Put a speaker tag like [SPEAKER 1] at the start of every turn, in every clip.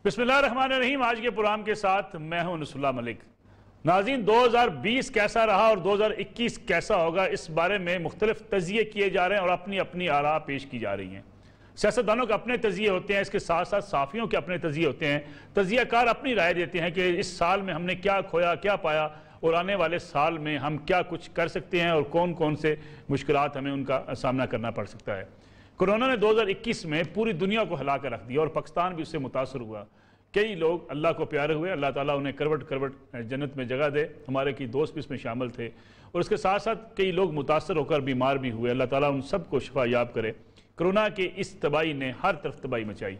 [SPEAKER 1] बिस्मिल्लाहिर्रहमानिर्रहीम। आज के प्रोग्राम के साथ मैं हूं नसरुल्लाह मलिक। नाज़रीन, 2020 कैसा रहा और 2021 कैसा होगा, इस बारे में मुख्तलिफ तज़िये किए जा रहे हैं और अपनी अपनी आरा पेश की जा रही हैं। सियासतदानों के अपने तज़िये होते हैं, इसके साथ साथ साफ़ियों के अपने तज़िये होते हैं। तज़ियाकार अपनी राय देते हैं कि इस साल में हमने क्या खोया, क्या पाया और आने वाले साल में हम क्या कुछ कर सकते हैं और कौन कौन से मुश्किलात हमें उनका सामना करना पड़ सकता है। कोरोना ने 2021 में पूरी दुनिया को हिला कर रख दिया और पाकिस्तान भी उससे मुतासर हुआ। कई लोग अल्लाह को प्यारे हुए, अल्लाह ताला उन्हें करवट करवट जन्नत में जगह दे। हमारे कई दोस्त भी इसमें शामिल थे और इसके साथ साथ कई लोग मुतासर होकर बीमार भी हुए। अल्लाह ताला उन सबको शिफा याब करे। कोरोना की इस तबाही ने हर तरफ तबाही मचाई।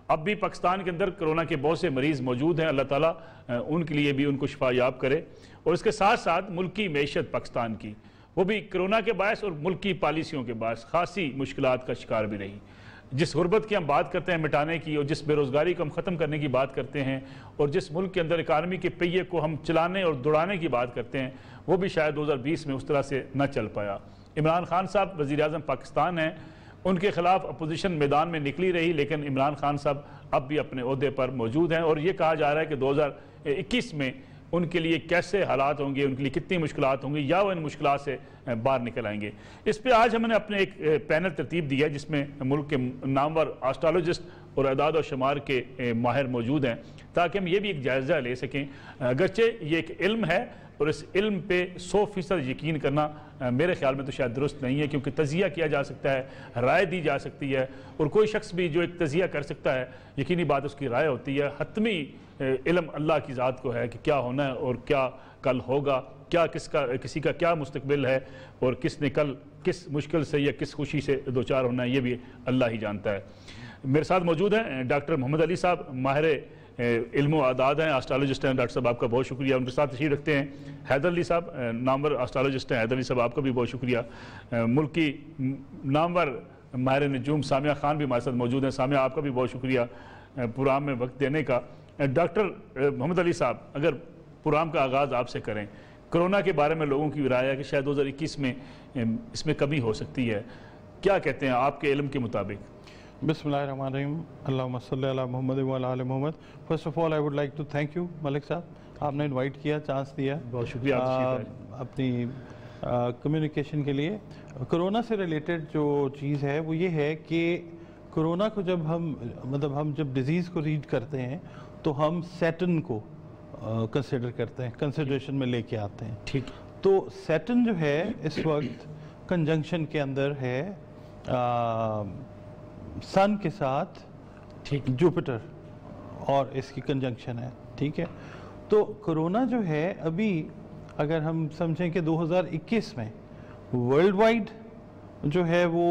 [SPEAKER 1] अब भी पाकिस्तान के अंदर कोरोना के बहुत से मरीज़ मौजूद हैं, अल्लाह ताला उनके लिए भी उनको शिफा याब करे। और इसके साथ साथ मुल्की मैशत पाकिस्तान की, वो भी कोरोना के बायस और मुल्की पॉलिसियों के बायस खासी मुश्किलात का शिकार भी रही। जिस गुर्बत की हम बात करते हैं मिटाने की और जिस बेरोज़गारी को हम ख़त्म करने की बात करते हैं और जिस मुल्क के अंदर इकानमी के पहिए को हम चलाने और दौड़ाने की बात करते हैं, वो भी शायद 2020 में उस तरह से न चल पाया। इमरान खान साहब वज़ीर-ए-आज़म पाकिस्तान हैं, उनके खिलाफ अपोजिशन मैदान में निकली रही, लेकिन इमरान खान साहब अब भी अपने ओहदे पर मौजूद हैं और ये कहा जा रहा है कि 2021 में उनके लिए कैसे हालात होंगे, उनके लिए कितनी मुश्किलात होंगी या वो इन मुश्किलात से बाहर निकल आएंगे। इस पे आज हमने अपने एक पैनल तरतीब दिया जिसमें मुल्क के नामवर एस्ट्रोलॉजिस्ट और अदाद और शुमार के माहिर मौजूद हैं, ताकि हम ये भी एक जायज़ा ले सकें। अगरचे ये एक इल्म है और इस इल्म पे 100% यकीन करना मेरे ख्याल में तो शायद दुरुस्त नहीं है, क्योंकि तज़िया किया जा सकता है, राय दी जा सकती है और कोई शख्स भी जो एक तज़िया कर सकता है, यकीनी बात उसकी राय होती है। हतमी इल्म अल्लाह की ज़ात को है कि क्या होना है और क्या कल होगा, क्या किसी का क्या मुस्तकबिल है और किसने कल किस मुश्किल से या किस खुशी से दो चार होना है, ये भी अल्लाह ही जानता है। मेरे साथ मौजूद हैं डॉक्टर मोहम्मद अली साहब, माहिर इल्म आदाद हैं, एस्ट्रोलॉजिस्ट हैं। डॉक्टर साहब आपका बहुत शुक्रिया। उनके साथ तशरीफ रखते हैं हैदर अली साहब, नामवर एस्ट्रोलॉजिस्ट हैं। हैदर अली साहब आपका भी बहुत शुक्रिया। मुल्क की नामवर माहिर नजूम सामिया खान भी हमारे साथ मौजूद हैं। सामिया, आपका भी बहुत शुक्रिया प्रोग्राम में वक्त देने का। डॉक्टर मोहम्मद अली साहब, अगर प्रोग्राम का आगाज़ आपसे करें, कोरोना के बारे में लोगों की राय है कि शायद 2021 में इसमें कमी हो सकती है, क्या कहते हैं आपके इल्म के मुताबिक?
[SPEAKER 2] बिस्मिल्लाहिर्रहमानिर्रहीम, अल्लाहुम्मा सल्ली अला मुहम्मद व अला आलि Muhammad. First of all I would like to thank you Malik sahab, आपने इनवाइट किया, चांस दिया, बहुत शुक्रिया अपनी कम्युनिकेशन के लिए। कोरोना से रिलेटेड जो चीज़ है वो ये है कि कोरोना को जब हम जब डिज़ीज़ को रीड करते हैं तो हम सैटर्न को कंसिडर करते हैं, कंसिडरेशन में लेके आते हैं। ठीक, तो सैटर्न जो है इस वक्त कंजंक्शन के अंदर है सन के साथ, ठीक, जुपिटर और इसकी कंजंक्शन है। ठीक है, तो कोरोना जो है अभी अगर हम समझें कि 2021 में वर्ल्ड वाइड जो है वो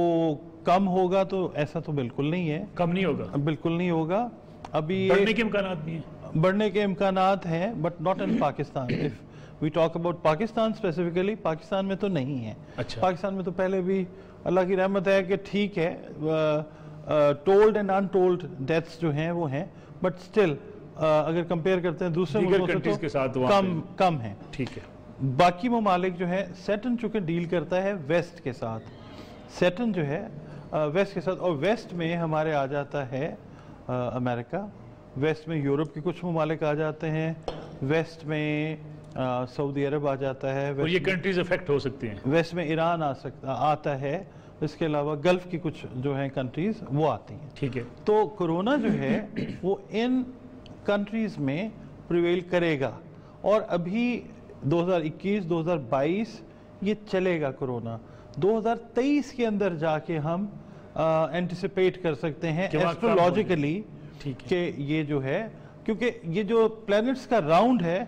[SPEAKER 2] कम होगा, तो ऐसा तो बिल्कुल नहीं है,
[SPEAKER 1] कम नहीं होगा,
[SPEAKER 2] बिल्कुल नहीं होगा। अभी
[SPEAKER 1] बढ़ने के इम्कानात भी हैं,
[SPEAKER 2] बढ़ने के इम्कानात हैं, but not in Pakistan. If we talk about Pakistan specifically, Pakistan में तो नहीं है। अच्छा। पाकिस्तान में तो पहले भी अल्लाह की रहमत है कि ठीक है, टोल्ड एंड अनटोल्ड डेथ्स जो हैं वो हैं, बट स्टिल अगर कंपेयर करते हैं दूसरे मुल्कों से तो
[SPEAKER 1] के साथ
[SPEAKER 2] कम है। ठीक है, बाकी ममालिक जो है सैटर्न चूँकि डील करता है वेस्ट के साथ, सैटर्न जो है वेस्ट के साथ, और वेस्ट में हमारे आ जाता है अमेरिका, वेस्ट में यूरोप के कुछ ममालिक आ जाते हैं, वेस्ट में सऊदी अरब आ जाता है,
[SPEAKER 1] और ये कंट्रीज अफेक्ट हो सकती हैं।
[SPEAKER 2] वेस्ट में ईरान आता है, इसके अलावा गल्फ की कुछ जो हैं कंट्रीज वो आती हैं। ठीक है, तो कोरोना जो है वो इन कंट्रीज में प्रिवेल करेगा और अभी 2021-2022 ये चलेगा कोरोना। 2023 के अंदर जाके हम एंटिसिपेट कर सकते हैं एस्ट्रोलॉजिकली कि ये जो है, क्योंकि ये जो प्लैनेट्स का राउंड है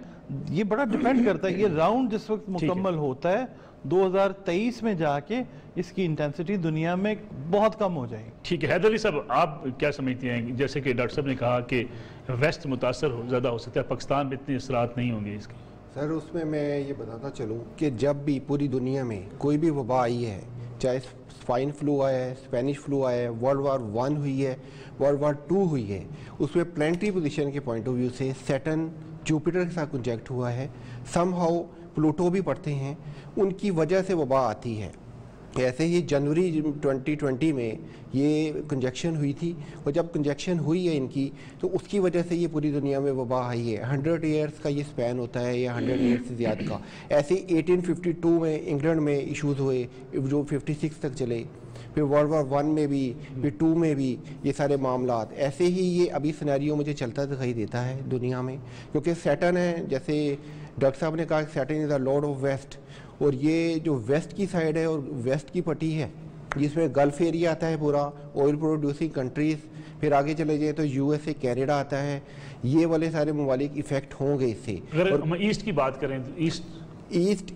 [SPEAKER 2] ये बड़ा डिपेंड करता है। ये राउंड जिस वक्त मुकम्मल होता है 2023 में जाके इसकी इंटेंसिटी दुनिया में बहुत कम हो जाएगी। ठीक है,
[SPEAKER 1] हैदर अली साहब, आप क्या समझते हैं? जैसे कि डॉक्टर साहब ने कहा कि वेस्ट मुतासर ज़्यादा हो सकता है, पाकिस्तान में इतनी असरात नहीं होंगे इसके।
[SPEAKER 3] सर, उसमें मैं ये बताता चलूँ कि जब भी पूरी दुनिया में कोई भी वबा आई है, चाहे स्वाइन फ्लू आया है, स्पेनिश फ्लू आया है, वर्ल्ड वार 1 हुई है, वर्ल्ड वार 2 हुई है, उसमें प्लानिटरी पोजीशन के पॉइंट ऑफ व्यू से सैटर्न जुपिटर के साथ कंजंक्ट हुआ है, समहाउ प्लूटो भी पढ़ते हैं, उनकी वजह से वबा आती है। ऐसे ही जनवरी 2020 में ये कंजक्शन हुई थी, और जब कंजक्शन हुई है इनकी तो उसकी वजह से ये पूरी दुनिया में वबा आई है। 100 ईयर्स का ये स्पैन होता है, या 100 ईयर्स से ज़्यादा का। ऐसे 1852 में इंग्लैंड में इशूज़ हुए जो 56 तक चले, फिर वर्ल्ड वॉर 1 में भी, फिर 2 में भी ये सारे मामलात। ऐसे ही ये अभी सिनेरियो मुझे चलता दिखाई देता है दुनिया में, क्योंकि सैटर्न है, जैसे डॉक्टर साहब ने कहा Saturn is the lord of west, और ये जो वेस्ट की साइड है और वेस्ट की पट्टी है जिसमें गल्फ एरिया आता है पूरा, ऑयल प्रोड्यूसिंग कंट्रीज़, फिर आगे चले जाए तो यूएसए कनाडा आता है, ये वाले सारे ममालिक इफ़ेक्ट होंगे इससे।
[SPEAKER 1] अगर हम ईस्ट की बात करें तो
[SPEAKER 3] ईस्ट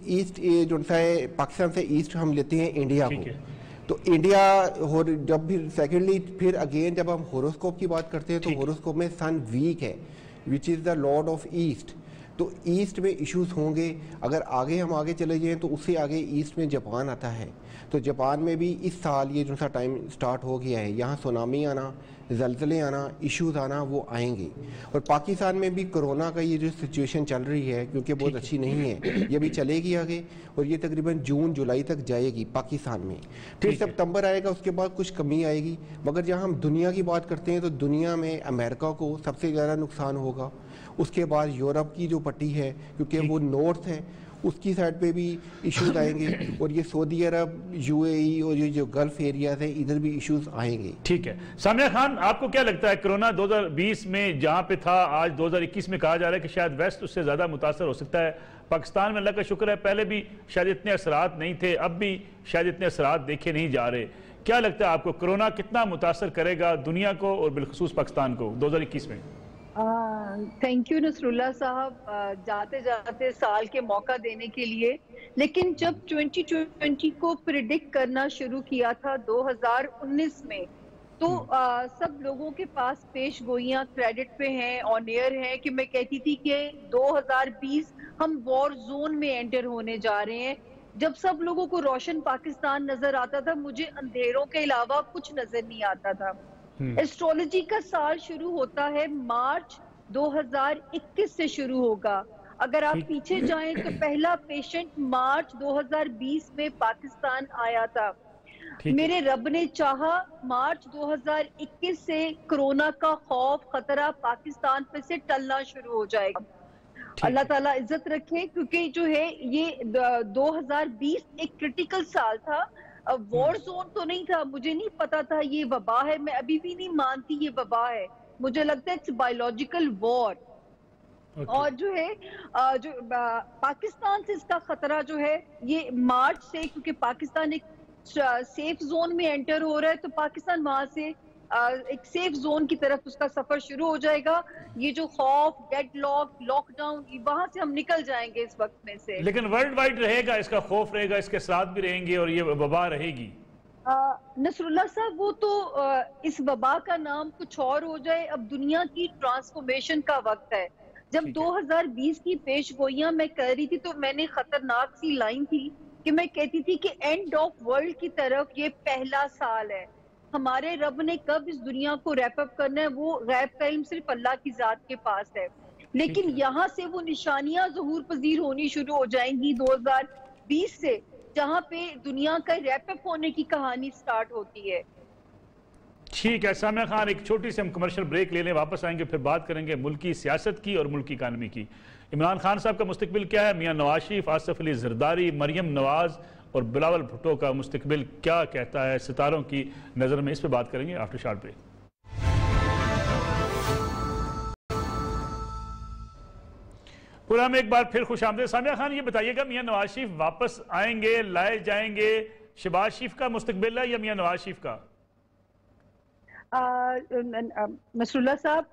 [SPEAKER 3] जो सा है पाकिस्तान से ईस्ट हम लेते हैं इंडिया को, तो इंडिया, और जब भी सेकेंडली फिर अगेन जब हम होरोस्कोप की बात करते हैं तो होरोस्कोप में सन वीक है which is the lord of east, तो ईस्ट में इश्यूज होंगे। अगर आगे हम आगे चले जाएँ तो उससे आगे ईस्ट में जापान आता है, तो जापान में भी इस साल ये जो सा टाइम स्टार्ट हो गया है, यहाँ सुनामी आना, ज़लज़ले आना, इश्यूज आना वो आएंगे। और पाकिस्तान में भी कोरोना का ये जो सिचुएशन चल रही है, क्योंकि बहुत अच्छी नहीं है, ये भी चलेगी आगे, और ये तकरीबन जून जुलाई तक जाएगी पाकिस्तान में। फिर सितंबर आएगा, उसके बाद कुछ कमी आएगी। मगर जहाँ हम दुनिया की बात करते हैं तो दुनिया में अमेरिका को सबसे ज़्यादा नुकसान होगा, उसके बाद यूरोप की जो पट्टी है क्योंकि वो नॉर्थ है उसकी साइड पे भी इश्यूज आएंगे, और ये सऊदी अरब, यूएई और ये जो गल्फ एरियाज हैं इधर भी इश्यूज आएंगे।
[SPEAKER 1] ठीक है सामिया खान, आपको क्या लगता है कोरोना 2020 में जहां पे था, आज 2021 में कहा जा रहा है कि शायद वेस्ट उससे ज्यादा मुतासर हो सकता है। पाकिस्तान में अल्लाह का शुक्र है पहले भी शायद इतने असरात नहीं थे, अब भी शायद इतने असरात देखे नहीं जा रहे। क्या लगता है आपको कोरोना कितना मुतासर करेगा दुनिया को और बिलखुसूस पाकिस्तान को 2021 में?
[SPEAKER 4] थैंक यू नसरुल्लाह साहब, जाते जाते साल के मौका देने के लिए। लेकिन जब 2020 को प्रिडिक्ट करना शुरू किया था 2019 में, तो सब लोगों के पास पेश गोइयां क्रेडिट पे हैं, ऑन एयर हैं, कि मैं कहती थी कि 2020 हम वॉर जोन में एंटर होने जा रहे हैं। जब सब लोगों को रोशन पाकिस्तान नजर आता था, मुझे अंधेरों के अलावा कुछ नजर नहीं आता था। एस्ट्रोलॉजी का साल शुरू होता है मार्च 2021 से शुरू होगा। अगर आप पीछे जाएं तो पहला पेशेंट मार्च 2020 में पाकिस्तान आया था। मेरे रब ने चाहा मार्च 2021 से कोरोना का खौफ, खतरा पाकिस्तान पे से टलना शुरू हो जाएगा। अल्लाह ताला इज्जत रखे, क्योंकि जो है ये 2020 एक क्रिटिकल साल था। वॉर जोन तो नहीं था, मुझे नहीं पता था ये वबा है, मैं अभी भी नहीं मानती ये वबा है, मुझे लगता है इट्स बायोलॉजिकल वॉर। और जो है जो पाकिस्तान से इसका खतरा जो है ये मार्च से, क्योंकि पाकिस्तान एक सेफ जोन में एंटर हो रहा है, तो पाकिस्तान वहां से एक सेफ जोन की तरफ उसका सफर शुरू हो जाएगा। ये जो खौफ, डेडलॉक, लॉकडाउन, वहां से हम निकल जाएंगे इस वक्त में से।
[SPEAKER 1] लेकिन वर्ल्ड वाइड रहेगा, इसका खौफ रहेगा, इसके साथ भी रहेंगे और ये वबा रहेगी।
[SPEAKER 4] नसरुल्लाह साहब, वो तो इस वबा का नाम कुछ और हो जाए। अब दुनिया की ट्रांसफॉर्मेशन का वक्त है। जब 2020 की पेश गोइयां मैं कर रही थी तो मैंने खतरनाक सी लाइन थी कि मैं कहती थी कि एंड ऑफ वर्ल्ड की तरफ ये पहला साल है। हमारे रब ने कब इस दुनिया को रैप अप करना है वो गैब का इल्म सिर्फ अल्लाह की जात के पास है। लेकिन यहाँ से वो निशानियां ज़हूर पजीर होनी शुरू हो जाएंगी 2020 से, जहाँ पे दुनिया का रैप अप होने की कहानी स्टार्ट होती है।
[SPEAKER 1] ठीक है सामिया खान, एक छोटी सी हम कमर्शियल ब्रेक ले लें, वापस आएंगे फिर बात करेंगे मुल्की सियासत की और मुल्की इकानमी की। इमरान खान साहब का मुस्तकबिल क्या है, मियां नवाज शरीफ, आसिफ अली जरदारी, मरियम नवाज और बिलावल भुट्टो का मुस्तकबिल क्या कहता है सितारों की नज़र में, इस पर बात करेंगे आफ्टर शॉर्ट ब्रेक। पूरा में एक बार फिर खुश आमदीद। सामिया खान, ये बताइएगा मियां नवाज शरीफ वापस आएंगे, लाए जाएंगे, शहबाज शरीफ का मुस्तकबिल है या मियां नवाज शरीफ का?
[SPEAKER 4] नसरुल्लाह साहब,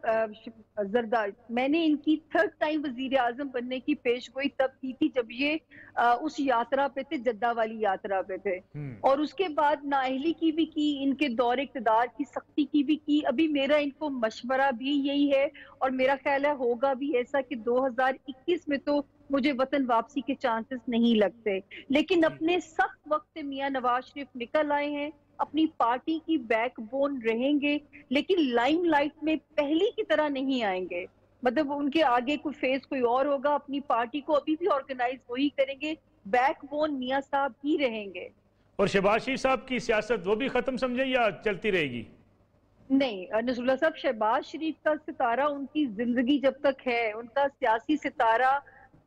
[SPEAKER 4] जरदारी, मैंने इनकी थर्ड टाइम वजीर आजम बनने की पेश गोई तब की थी जब ये उस यात्रा पे थे, जद्दा वाली यात्रा पे थे, और उसके बाद नाअहली की भी की, इनके दौर इक़्तिदार की सख्ती की भी की। अभी मेरा इनको मशवरा भी यही है और मेरा ख्याल है होगा भी ऐसा कि 2021 में तो मुझे वतन वापसी के चांसेस नहीं लगते। लेकिन अपने सख्त वक्त मियां नवाज शरीफ निकल आए हैं, अपनी पार्टी की बैकबोन रहेंगे, लेकिन लाइमलाइट में पहली की तरह नहीं आएंगे। मतलब उनके आगे कोई फेस कोई और होगा, अपनी पार्टी को अभी भी ऑर्गेनाइज वही करेंगे, बैकबोन मियां साहब ही रहेंगे।
[SPEAKER 1] اور शहबाज शरीफ साहब की सियासत वो भी ख़त्म समझें या चलती रहेगी?
[SPEAKER 4] नहीं नसरुल्लाह साहब, शहबाज शरीफ का सितारा उनकी जिंदगी जब तक है, उनका सियासी सितारा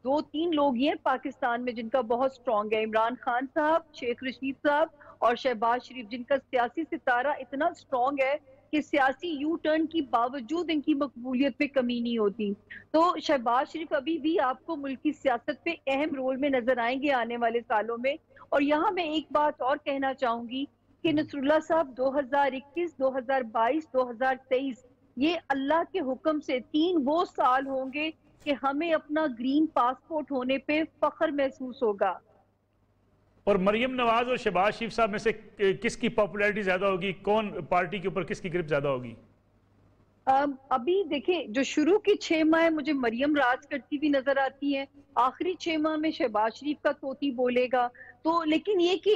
[SPEAKER 4] 2-3 लोग ही हैं पाकिस्तान में जिनका बहुत स्ट्रॉन्ग है, इमरान खान साहब, शेख रशीद साहब और शहबाज शरीफ, जिनका सियासी सितारा इतना स्ट्रॉन्ग है कि सियासी यू टर्न की बावजूद इनकी मकबूलियत में कमी नहीं होती। तो शहबाज शरीफ अभी भी आपको मुल्क की सियासत पे अहम रोल में नजर आएंगे आने वाले सालों में। और यहाँ मैं एक बात और कहना चाहूंगी कि नसरुल्लाह साहब 2021, 2022, 2023 ये अल्लाह के हुक्म से 3 वो साल होंगे कि हमें अपना ग्रीन पासपोर्ट होने पे फख्र महसूस होगा।
[SPEAKER 1] और मरियम नवाज और शहबाज शरीफ साहब में से किसकी पॉपुलैरिटी ज्यादा होगी? कौन पार्टी के ऊपर किसकी ग्रिप ज्यादा होगी?
[SPEAKER 4] अभी देखिए, जो शुरू की 6 माह मुझे मरियम राज करती हुई नजर आती है, आखिरी 6 माह में शहबाज शरीफ का तोती बोलेगा। तो लेकिन ये कि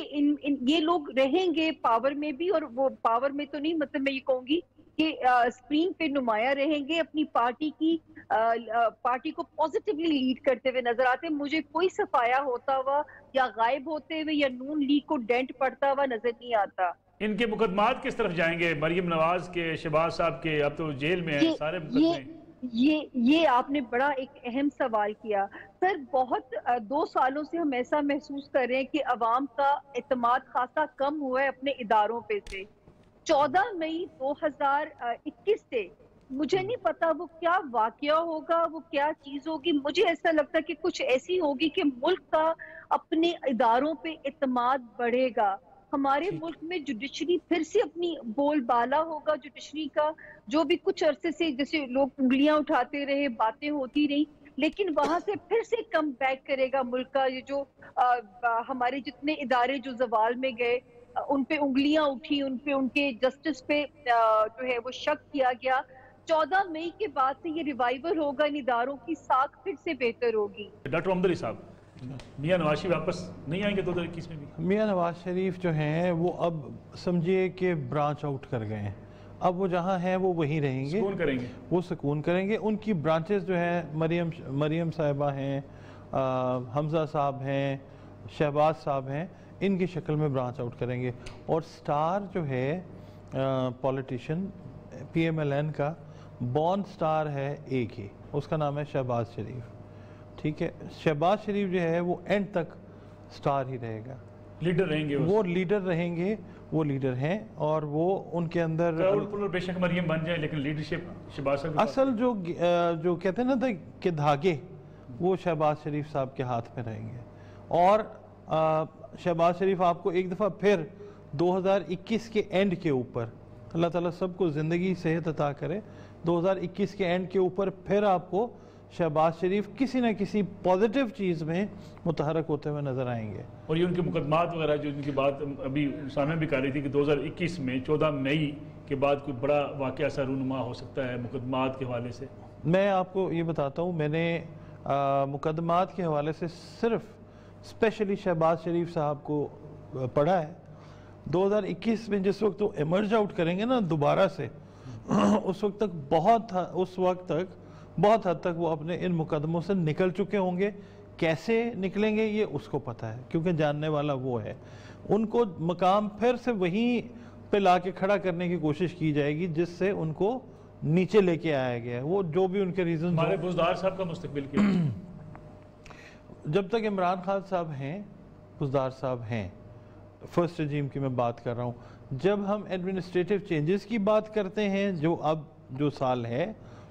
[SPEAKER 4] ये लोग रहेंगे पावर में भी, और वो पावर में तो नहीं, मतलब मैं ये कहूंगी कि स्क्रीन पे नुमाया रहेंगे, अपनी पार्टी को पॉजिटिवली लीड करते हुए नजर आते हैं। मुझे कोई सफाया होता हुआ या गायब होते हुए या नून लीग को डेंट पड़ता हुआ नजर नहीं आता।
[SPEAKER 1] इनके मुकदमात किस तरफ जाएंगे? मरियम नवाज के, शहबाज साहब के, अब तो जेल में हैं सारे मुकदमे।
[SPEAKER 4] ये आपने बड़ा एक अहम सवाल किया सर। बहुत 2 सालों से हम ऐसा महसूस कर रहे हैं कि अवाम का एतमाद खासा कम हुआ है अपने इदारों पे से। 14 मई 2021 से मुझे नहीं पता वो क्या वाकया होगा, वो क्या चीज होगी। मुझे ऐसा लगता है कि कुछ ऐसी होगी कि मुल्क का अपने इदारों पे एतमाद बढ़ेगा। हमारे मुल्क में जुडिशरी फिर से अपनी बोलबाला होगा। जुडिशरी का जो भी कुछ अरसे से जैसे लोग उंगलियां उठाते रहे, बातें होती रही, लेकिन वहां से फिर से कम बैक करेगा मुल्क का। ये जो हमारे जितने इदारे जो जवाल में गए, उन पे उंगलियां उठी, उन पे उनके जस्टिस पे जो है वो शक किया गया। 14 मई के बाद से ये रिवाइवल होगा, इन इदारों की साख फिर से बेहतर होगी।
[SPEAKER 1] डॉक्टर अमदली साहब, मियां नवाज शरीफ वापस नहीं आएंगे 2021 में भी?
[SPEAKER 2] मियां नवाज शरीफ जो हैं वो अब समझिए कि ब्रांच आउट कर गए हैं। अब वो जहाँ हैं वो वहीं रहेंगे,
[SPEAKER 1] सुकून करेंगे,
[SPEAKER 2] वो सुकून करेंगे। उनकी ब्रांचेस जो हैं, मरियम साहिबा हैं, हमजा साहब हैं, शहबाज साहब हैं, इनकी शक्ल में ब्रांच आउट करेंगे। और स्टार जो है पॉलिटिशियन PMLN का बॉर्न स्टार है एक ही, उसका नाम है शहबाज शरीफ। ठीक है, शहबाज शरीफ जो है वो एंड तक स्टार ही रहेगा,
[SPEAKER 1] लीडर रहेंगे,
[SPEAKER 2] वो लीडर रहेंगे, वो लीडर हैं। और वो उनके अंदर
[SPEAKER 1] बेशक मरियम बन जाए लेकिन लीडरशिप शहबाज साहब
[SPEAKER 2] असल जो कहते हैं ना कि धागे, वो शहबाज शरीफ साहब के हाथ में रहेंगे। और शहबाज शरीफ आपको एक दफ़ा फिर 2021 के एंड के ऊपर, अल्लाह ताला सबको ज़िंदगी सेहत अता करे, 2021 के एंड के ऊपर फिर आपको शहबाज शरीफ किसी न किसी पॉजिटिव चीज़ में मुतहरक होते हुए नजर आएंगे।
[SPEAKER 1] और ये उनके मुकदमात वगैरह जो इनकी बात अभी सामने भी कर रही थी कि 2021 में 14 मई के बाद कोई बड़ा वाक़या सा रूनुमा हो सकता है मुकदमात के हवाले से।
[SPEAKER 2] मैं आपको ये बताता हूँ, मैंने मुकदमात के हवाले से सिर्फ स्पेशली शहबाज शरीफ साहब को पढ़ा है। 2021 में जिस वक्त वो एमर्ज आउट करेंगे ना दोबारा से, उस वक्त तक बहुत हद तक वो अपने इन मुकदमों से निकल चुके होंगे। कैसे निकलेंगे ये उसको पता है, क्योंकि जानने वाला वो है। उनको मकाम फिर से वहीं पे ला के खड़ा करने की कोशिश की जाएगी जिससे उनको नीचे लेके आया गया है। वो जो भी उनके रीजन,
[SPEAKER 1] हमारे बुज़दार साहब का मुस्तकबिल क्या?
[SPEAKER 2] जब तक इमरान खान साहब हैं, बुज़दार साहब हैं, फर्स्ट रजीम की मैं बात कर रहा हूँ। जब हम एडमिनिस्ट्रेटिव चेंजेस की बात करते हैं जो अब जो साल है,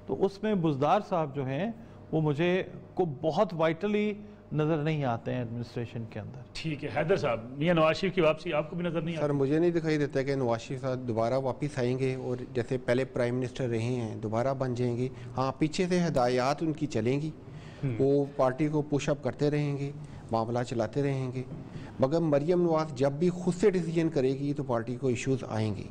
[SPEAKER 2] तो उसमें बुज़दार साहब जो हैं वो मुझे को बहुत वाइटली नज़र नहीं आते हैं एडमिनिस्ट्रेशन के अंदर।
[SPEAKER 1] ठीक है, हैदर साहब, मियां नवाज शरीफ की वापसी आपको भी नज़र नहीं
[SPEAKER 3] सर? मुझे नहीं दिखाई देता कि नवाज शरीफ साहब दोबारा वापस आएंगे और जैसे पहले प्राइम मिनिस्टर रहे हैं दोबारा बन जाएंगे। हाँ, पीछे से हदायत उनकी चलेंगी, वो पार्टी को पुशअप करते रहेंगे, मामला चलाते रहेंगे। मगर मरियम नवाज जब भी खुद से डिसीजन करेगी तो पार्टी को इश्यूज आएंगे,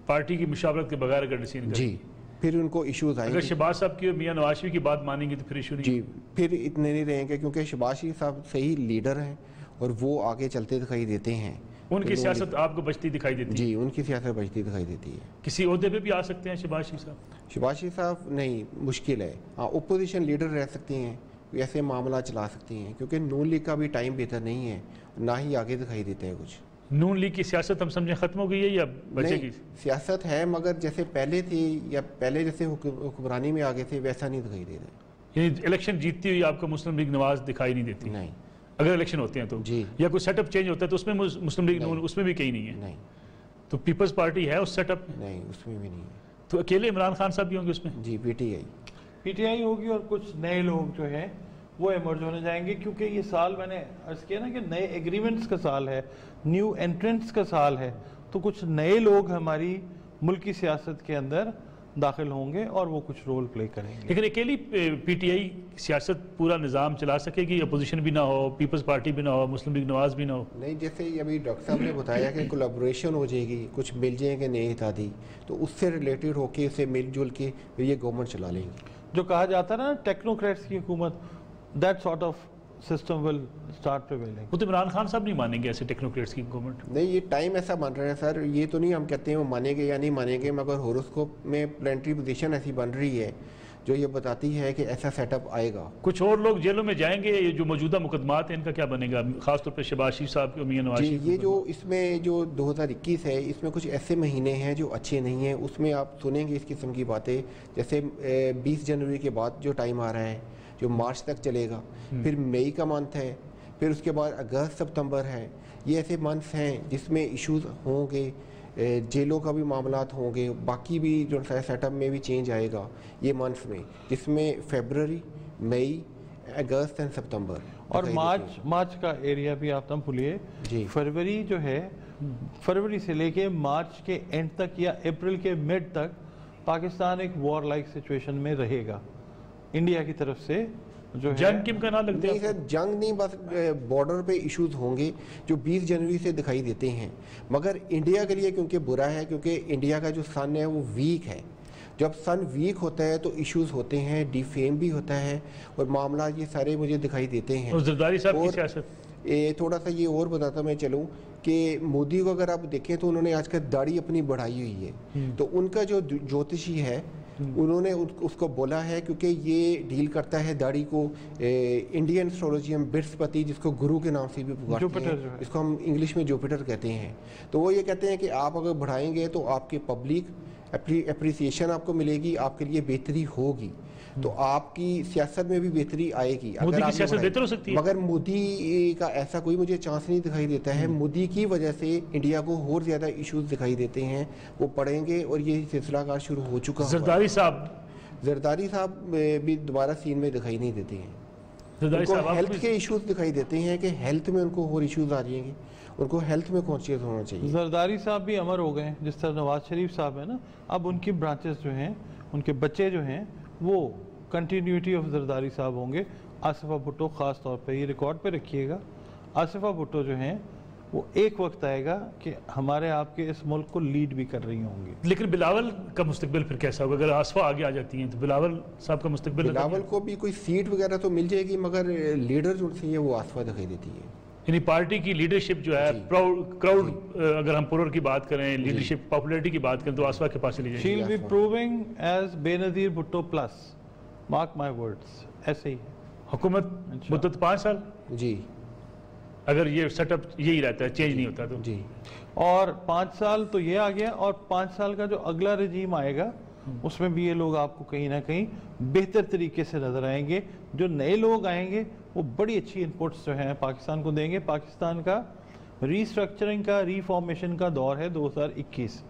[SPEAKER 1] पार्टी की मुशावरत के बगैर अगर डिसीजन
[SPEAKER 3] जी, फिर उनको इश्यूज आएंगे।
[SPEAKER 1] अगर शहबाज साहब की मियां नवाज शरीफ की बात मानेंगे तो फिर इशू नहीं,
[SPEAKER 3] जी, फिर इतने नहीं रहेंगे, क्योंकि शहबाज शरीफ साहब सही लीडर हैं और वो आगे चलते दिखाई देते हैं।
[SPEAKER 1] उनकी सियासत आपको बचती दिखाई देती है?
[SPEAKER 3] जी, उनकी सियासत बचती दिखाई देती है।
[SPEAKER 1] किसी ओहदे पे भी आ सकते हैं शहबाज शरीफ साहब?
[SPEAKER 3] शहबाज शरीफ साहब नहीं, मुश्किल है। हाँ, ओपोजिशन लीडर रह सकते हैं, कोई ऐसे मामला चला सकती हैं, क्योंकि नून लीग का भी टाइम बेहतर नहीं है, ना ही आगे दिखाई देता है कुछ।
[SPEAKER 1] नून लीग की सियासत हम समझे ख़त्म हो गई है या बचेगी?
[SPEAKER 3] सियासत है, मगर जैसे पहले थी या पहले जैसे हुक्मरानी में आगे थे वैसा नहीं दिखाई दे रहा।
[SPEAKER 1] यानी इलेक्शन जीतती हुई आपको मुस्लिम लीग नवाज दिखाई नहीं देती?
[SPEAKER 3] नहीं।
[SPEAKER 1] अगर इलेक्शन होते हैं तो
[SPEAKER 3] जी,
[SPEAKER 1] या कोई सेटअप चेंज होता है तो उसमें मुस्लिम लीग नून उसमें भी कहीं नहीं है?
[SPEAKER 3] नहीं।
[SPEAKER 1] तो पीपल्स पार्टी है उस सेटअप में?
[SPEAKER 3] नहीं, उसमें भी नहीं है।
[SPEAKER 1] तो अकेले इमरान खान साहब भी होंगे उसमें?
[SPEAKER 3] जी,
[SPEAKER 2] पीटीआई होगी और कुछ नए लोग जो हैं वो इमर्ज होने जाएंगे, क्योंकि ये साल मैंने अर्ज किया ना कि नए एग्रीमेंट्स का साल है, न्यू एंट्रेंट्स का साल है, तो कुछ नए लोग हमारी मुल्क की सियासत के अंदर दाखिल होंगे और वो कुछ रोल प्ले करेंगे।
[SPEAKER 1] लेकिन अकेली पीटीआई सियासत पूरा निज़ाम चला सकेगी? अपोजिशन भी ना हो, पीपल्स पार्टी भी ना हो, मुस्लिम लीग नवाज भी ना हो?
[SPEAKER 3] नहीं, जैसे अभी डॉक्टर साहब ने बताया कि कोलैबोरेशन हो जाएगी, कुछ मिल जाएंगे नए इत्तेहादी, तो उससे रिलेटेड होके उसे मिलजुल के फिर ये गवर्नमेंट चला लेंगे।
[SPEAKER 2] जो कहा जाता है ना टेक्नोक्रेट्स की हुकूमत, that sort of system will start prevailing.
[SPEAKER 1] वो तो इमरान खान साहब नहीं मानेंगे ऐसे टेक्नोक्रेट्स की गवर्नमेंट?
[SPEAKER 3] नहीं, ये टाइम ऐसा बन रहा है सर, ये तो नहीं हम कहते हैं वो मानेंगे या नहीं मानेंगे, मगर हॉरोस्कोप में प्लानिटरी पोजीशन ऐसी बन रही है जो ये बताती है कि ऐसा सेटअप आएगा।
[SPEAKER 1] कुछ और लोग जेलों में जाएंगे, ये जो मौजूदा मुकदमात हैं इनका क्या बनेगा, खासतौर पर शहबाज शरीफ साहब के, मियां नवाज
[SPEAKER 3] जी,
[SPEAKER 1] शरीफ?
[SPEAKER 3] ये जो इसमें जो 2021 है, इसमें कुछ ऐसे महीने हैं जो अच्छे नहीं हैं, उसमें आप सुनेंगे इस किस्म की बातें, जैसे 20 जनवरी के बाद जो टाइम आ रहा है जो मार्च तक चलेगा, फिर मई का मंथ है, फिर उसके बाद अगस्त सितंबर है, ये ऐसे मंथ्स हैं जिसमें इश्यूज होंगे, जेलों का भी मामलात होंगे, बाकी भी जो सेटअप में भी चेंज आएगा ये मंथ्स में, जिसमें फरवरी, मई, अगस्त एंड सितंबर
[SPEAKER 2] और मार्च का एरिया भी आप ना भूलिए। फरवरी जो है, फरवरी से लेके मार्च के एंड तक या अप्रैल के मिड तक पाकिस्तान एक वॉर लाइक सिचुएशन में रहेगा इंडिया की तरफ से। जो
[SPEAKER 1] जंग किम का नाम लगता है?
[SPEAKER 3] नहीं सर, जंग नहीं, बस बॉर्डर पे इश्यूज होंगे जो 20 जनवरी से दिखाई देते हैं, मगर इंडिया के लिए क्योंकि बुरा है, क्योंकि इंडिया का जो सन है वो वीक है। जब सन वीक होता है तो इश्यूज होते हैं, डिफेम भी होता है और मामला ये सारे मुझे दिखाई देते हैं।
[SPEAKER 1] और जरदारी साहब की सियासत?
[SPEAKER 3] थोड़ा सा ये और बताता मैं चलूँ कि मोदी को अगर आप देखें तो उन्होंने आजकल दाढ़ी अपनी बढ़ाई हुई है, तो उनका जो ज्योतिषी है उन्होंने उसको बोला है, क्योंकि ये डील करता है दाढ़ी को, इंडियन एस्ट्रोलॉजी बृहस्पति, जिसको गुरु के नाम से भी पुकारते हैं, इसको हम इंग्लिश में जुपिटर कहते हैं, तो वो ये कहते हैं कि आप अगर बढ़ाएंगे तो आपके पब्लिक एप्रिसिएशन आपको मिलेगी, आपके लिए बेहतरी होगी, तो आपकी सियासत में भी बेहतरी आएगी।
[SPEAKER 1] मोदी की सियासत बेहतर हो सकती है,
[SPEAKER 3] मगर मोदी का ऐसा कोई मुझे चांस नहीं दिखाई देता है। मोदी की वजह से इंडिया को और ज्यादा इश्यूज दिखाई देते हैं, वो पड़ेंगे और ये सिलसिला कार शुरू हो चुका है। जरदारी साहब भी दोबारा सीन में दिखाई नहीं देते हैं। उनको हेल्थ के इश्यूज दिखाई देते हैं कि हेल्थ में उनको और इश्यूज आ जाएंगे, उनको हेल्थ में कॉन्शियस होना चाहिए।
[SPEAKER 2] जरदारी साहब भी अमर हो गए, जिस तरह नवाज शरीफ साहब है ना, अब उनकी ब्रांचेस जो हैं, उनके बच्चे जो हैं, वो कंटिन्यूटी ऑफ जरदारी साहब होंगे। आसिफा भुट्टो ख़ास तौर पे ये रिकॉर्ड पे रखिएगा, आसिफा भुट्टो जो हैं वो एक वक्त आएगा कि हमारे आपके इस मुल्क को लीड भी कर रही होंगी।
[SPEAKER 1] लेकिन बिलावल का मुस्तकबिल फिर कैसा होगा? अगर आसिफा आगे आ जाती हैं तो बिलावल साहब का मुस्तकबिल?
[SPEAKER 3] बिलावल को भी कोई सीट वगैरह तो मिल जाएगी, मगर लीडर जो है वो आसिफा दिखाई देती है।
[SPEAKER 1] यानी पार्टी की लीडरशिप जो है, क्राउड अगर हम पुरर की बात करें, लीडरशिप पॉपुलैरिटी की बात करें, तो आसिफा के पास चली जाएगी।
[SPEAKER 2] She will be proving as Benazir Bhutto plus, mark my words, ऐसे ही
[SPEAKER 1] हुकूमत मुद्दत 5 साल
[SPEAKER 3] जी,
[SPEAKER 1] अगर ये सेटअप यही रहता है, चेंज नहीं होता तो
[SPEAKER 3] जी।
[SPEAKER 2] और 5 साल तो ये आ गया, और 5 साल का जो अगला रजीम आएगा उसमें भी ये लोग आपको कहीं ना कहीं बेहतर तरीके से नजर आएंगे। जो नए लोग आएंगे वो बड़ी अच्छी इनपुट्स जो हैं पाकिस्तान को देंगे। पाकिस्तान का रीस्ट्रक्चरिंग का, रीफॉर्मेशन का दौर है 2021,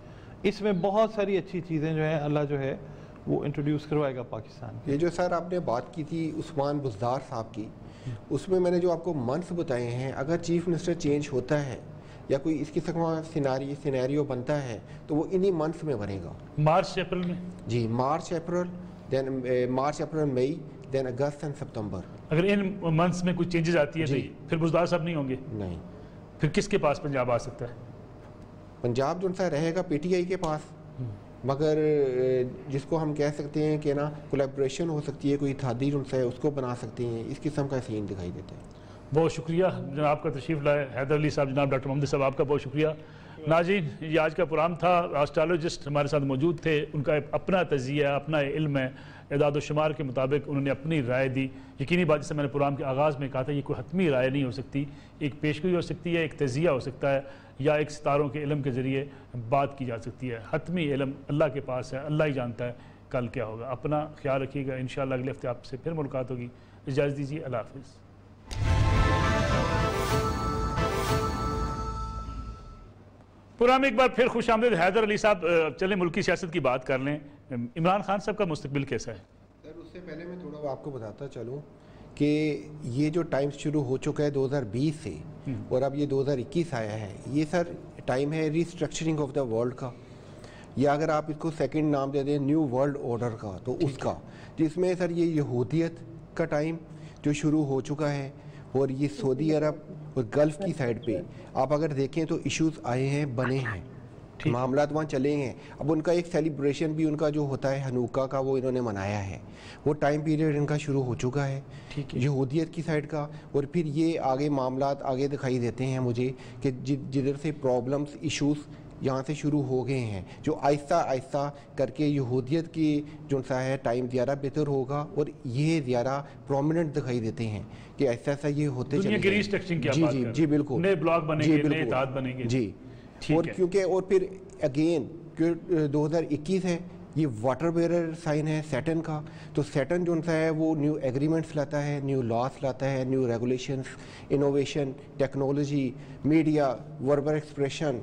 [SPEAKER 2] इसमें बहुत सारी अच्छी चीज़ें जो हैं अल्लाह जो है वो इंट्रोड्यूस करवाएगा पाकिस्तान।
[SPEAKER 3] ये जो सर आपने बात की थी उस्मान बुज़दार साहब की, उसमें मैंने जो आपको मंथ्स बताए हैं, अगर चीफ मिनिस्टर चेंज होता है या कोई इसकी सिनेरियो बनता है तो वो इन्हीं मंथ्स में बनेगा।
[SPEAKER 1] मार्च अप्रैल में?
[SPEAKER 3] जी, मार्च अप्रैल, then March April May, then August and September.
[SPEAKER 1] अगर इन मंथ्स में कुछ चेंजेस आती है तो फिर बुज़दार साहब नहीं होंगे?
[SPEAKER 3] नहीं।
[SPEAKER 1] फिर किसके पास पंजाब आ सकता है?
[SPEAKER 3] पंजाब जो सा रहेगा पीटीआई के पास, मगर जिसको हम कह सकते हैं कि ना कोलैबोरेशन हो सकती है, कोई इत्तेहादी जो है उसको बना सकते हैं, इस किस्म का सीन दिखाई देता है।
[SPEAKER 1] बहुत शुक्रिया जनाब का तशरीफ़ लाए, हैदर अली साहब, जनाब डॉक्टर मोहम्मद साहब, आपका बहुत शुक्रिया। नाज़रीन, ये आज का प्रोग्राम था। एस्ट्रोलॉजिस्ट हमारे साथ मौजूद थे, उनका अपना तज़िया, अपना इल्म है اعداد و شمار کے مطابق انہوں نے اپنی رائے دی. یقینی بات جیسے میں نے پروگرام کے آغاز میں کہا تھا یہ کوئی حتمی رائے نہیں ہو سکتی, ایک پیشگوئی ہو سکتی ہے, ایک تجزیہ ہو سکتا ہے, یا ایک ستاروں کے علم کے ذریعے بات کی جا سکتی ہے. حتمی علم اللہ کے پاس ہے, اللہ ہی جانتا ہے کل کیا ہوگا. اپنا خیال رکھیے گا, انشاءاللہ اگلے ہفتے آپ سے پھر ملاقات ہوگی. اجازت دیجیے, اللہ حافظ. پروگرام میں ایک بار پھر خوش آمدید. حیدر علی صاحب, چلیں ملکی سیاست کی بات کر لیں. عمران خان صاحب کا مستقبل کیسا ہے؟
[SPEAKER 3] سر اس سے پہلے میں تھوڑا آپ کو بتاتا چلوں کہ یہ جو ٹائم شروع ہو چکا ہے 2020 سے اور اب یہ 2021 آیا ہے, یہ سر ٹائم ہے ریسٹرکچرنگ آف دا ورلڈ کا, یا اگر آپ اس کو سیکنڈ نام دے دیں نیو ورلڈ آرڈر کا, تو اس کا, جس میں سر یہ یہودیت کا ٹائم جو شروع ہو چکا ہے, اور یہ سعودی عرب اور گلف کی سائڈ پہ آپ اگر دیکھیں تو ایشوز آئے ہیں, بنے ہیں, معاملات وہاں چلے ہیں. اب ان کا ایک سیلیبریشن بھی ان کا جو ہوتا ہے ہنوکا کا, وہ انہوں نے منایا ہے. وہ ٹائم پیریڈ ان کا شروع ہو چکا ہے یہودیت کی سائڈ کا. اور پھر یہ آگے معاملات آگے دکھائی دیتے ہیں مجھے کہ جدھر سے پرابلمز ایشوز یہاں سے شروع ہو گئے ہیں, جو آہستہ آہستہ کر کے یہودیت کی جو سا ہے ٹائم زیادہ بہتر ہوگا, اور یہ زیادہ پرومیننٹ دکھائی دیتے ہیں کہ ایسا ایسا یہ ہوتے
[SPEAKER 1] دنیا کی ریسٹرکچرنگ کی
[SPEAKER 3] جی جی جی بالکل,
[SPEAKER 1] نئے بلاک بنیں گے, نئے اتحاد بنیں گے
[SPEAKER 3] جی. اور کیونکہ اور پھر اگین 2021 ہے, یہ واٹر بیرر سائن ہے سیٹن کا, تو سیٹن جو ہے وہ نیو ایگریمنٹس لاتا ہے, نیو لاس لاتا ہے, new regulations, innovation, technology, media, verbal expression,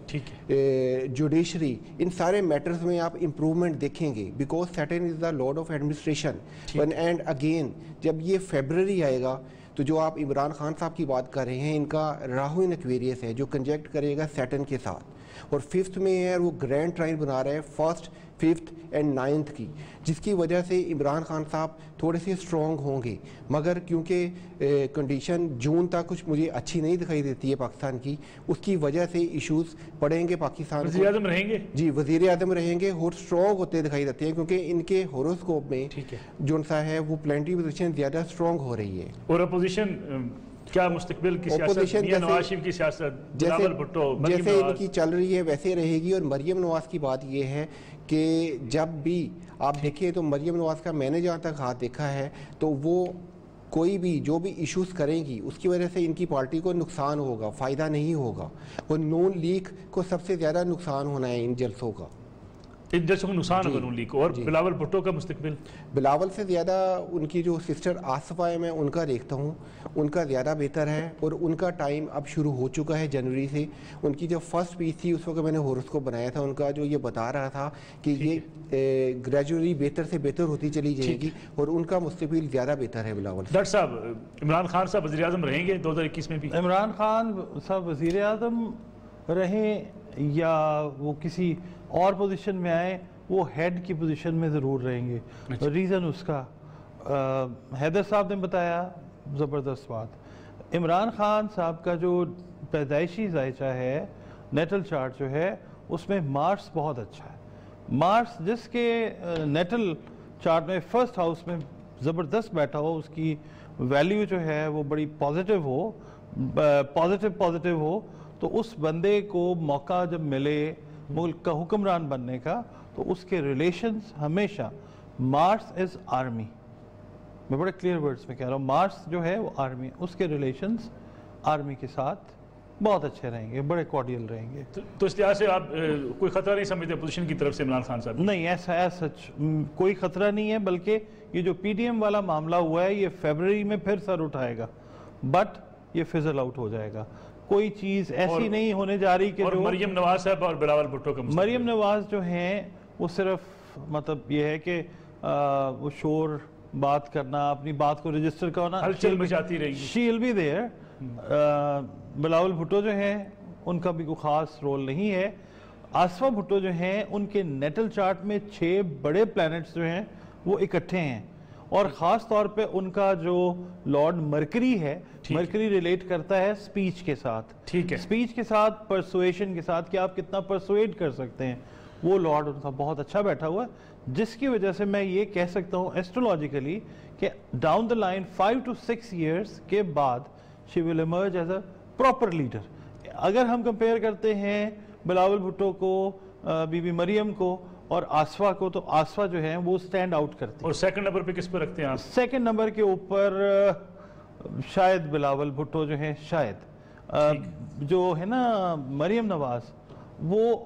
[SPEAKER 3] judiciary, ان سارے میٹرز میں آپ امپرومنٹ دیکھیں گے, because Satan is the lord of administration. And again جب یہ فیبرری آئے گا تو جو آپ عمران خان صاحب کی بات کر رہے ہیں, ان کا راہو ان ایکویریس ہے جو کنجیکٹ کرے گا سیٹن کے ساتھ, اور 5th میں ہے وہ گرینڈ ٹرائن بنا رہے ہیں 1st, 5th اینڈ 9th کی, جس کی وجہ سے عمران خان صاحب تھوڑے سے اسٹرانگ ہوں گے. مگر کیونکہ کنڈیشن جون تک کچھ مجھے اچھی نہیں دکھائی دیتی ہے پاکستان کی, اس کی وجہ سے ایشوز پڑیں گے پاکستان.
[SPEAKER 1] وزیر اعظم رہیں گے,
[SPEAKER 3] جی وزیر اعظم رہیں گے, اور اسٹرانگ ہوتے دکھائی دیتے ہیں کیونکہ ان کے ہوروسکوپ میں جو سا ہے وہ پلانٹری پوزیشن زیادہ اسٹرانگ ہو رہی ہے.
[SPEAKER 1] اور اپوزیشن کیا مستقبل کی سیاست, میاں نواز شریف کی سیاست, بلاول بھٹو,
[SPEAKER 3] جیسے ان کی چل رہی ہے ویسے رہے گی. اور مریم نواز کی بات یہ ہے کہ جب بھی آپ دیکھیں تو مریم نواز کا میں نے جہاں تک ہاتھ دیکھا ہے تو وہ کوئی بھی جو بھی ایشوز کریں گی اس کی وجہ سے ان کی پارٹی کو نقصان ہوگا, فائدہ نہیں ہوگا. اور نون لیگ کو سب سے زیادہ نقصان ہونا ہے ان جلسوں کا,
[SPEAKER 1] ان جلسوں کو نقصان ہوگا نون لیگ کو. اور بلاول بھٹو کا مستقبل,
[SPEAKER 3] بلاول سے زیادہ ان کی جو سسٹر آصفہ ہے میں ان کا دیکھتا ہوں, ان کا زیادہ بہتر ہے. اور ان کا ٹائم اب شروع ہو چکا ہے جنوری سے. ان کی جو فرسٹ پیس تھی اس وقت میں نے ہورسکوپ بنایا تھا, ان کا جو یہ بتا رہا تھا کہ یہ گریجولی بہتر سے بہتر ہوتی چلی جائے گی, اور ان کا مستقبل زیادہ بہتر ہے. بلاول
[SPEAKER 1] ڈاکٹر صاحب, عمران خان صاحب وزیر اعظم رہیں گے 2021 میں بھی؟
[SPEAKER 2] عمران خان صاحب وزیر اعظم رہیں یا وہ کسی اور پوزیشن میں آئیں, وہ ہیڈ کی پوزیشن میں ضرور رہیں گے. ریزن اس کا حیدر صاحب نے بتایا, زبردست بات. عمران خان صاحب کا جو پیدائشی ذائچہ ہے, نیٹل چارٹ جو ہے اس میں مارس بہت اچھا ہے. مارس جس کے نیٹل چارٹ میں فرسٹ ہاؤس میں زبردست بیٹھا ہو, اس کی ویلیو جو ہے وہ بڑی پازیٹیو ہو, پازیٹیو ہو, تو اس بندے کو موقع جب ملے ملک کا حکمران بننے کا تو اس کے ریلیشنز ہمیشہ, مارس از آرمی, میں بڑے کلیئر ورڈز میں کہہ رہا ہوں, مارس جو ہے وہ آرمی, اس کے ریلیشنز آرمی کے ساتھ بہت اچھے رہیں گے, بڑے کارڈیل رہیں گے.
[SPEAKER 1] تو اس لحاظ سے آپ کوئی خطرہ نہیں سمجھتے پوزیشن کی طرف سے عمران خان صاحب؟
[SPEAKER 2] نہیں, ایسا سچ کوئی خطرہ نہیں ہے, بلکہ یہ جو پی ڈی ایم والا معاملہ ہوا ہے یہ فیبرری میں پھر سر اٹھائے گا, بٹ یہ فزل آؤٹ ہو جائے گا. کوئی چیز ایسی نہیں ہونے جا رہی کہ جو
[SPEAKER 1] مریم نواز صاحب اور بلاول بھٹو کا
[SPEAKER 2] مریم نواز جو ہیں وہ صرف مطلب یہ ہے کہ وہ شور بات کرنا, اپنی بات کو رجسٹر کرنا,
[SPEAKER 1] ہلچل مچاتی رہی گی,
[SPEAKER 2] she will be there. Bilawal Bhutto جو ہیں ان کا بھی کوئی خاص رول نہیں ہے. آصفہ بھٹو جو ہیں ان کے نیٹل چارٹ میں 6 بڑے پلانٹس جو ہیں وہ اکٹھے ہیں, اور خاص طور پہ ان کا جو لارڈ مرکری ہے, مرکری ریلیٹ کرتا ہے سپیچ کے ساتھ, سپیچ کے ساتھ, پرسویشن کے ساتھ, کہ آپ کتنا پرسویٹ کر سکتے ہیں. وہ لارڈ ان کا بہت اچھا بیٹھا ہوا ہے, جس کی وجہ سے میں یہ کہہ سکتا ہوں ایسٹرولوجیکلی کہ down the line 5 to 6 years کے بعد she will emerge as a proper leader. اگر ہم کمپیئر کرتے ہیں بلاول بھٹو کو, بی بی مریم کو, اور آسوا کو، تو آسوا جو ہے وہ سٹینڈ آؤٹ کرتے ہیں.
[SPEAKER 1] اور سیکنڈ نمبر پہ کس پہ رکھتے ہیں آپ؟
[SPEAKER 2] سیکنڈ نمبر کے اوپر شاید بلاول بھٹو جو ہیں، شاید جو ہے نا مریم نواز، وہ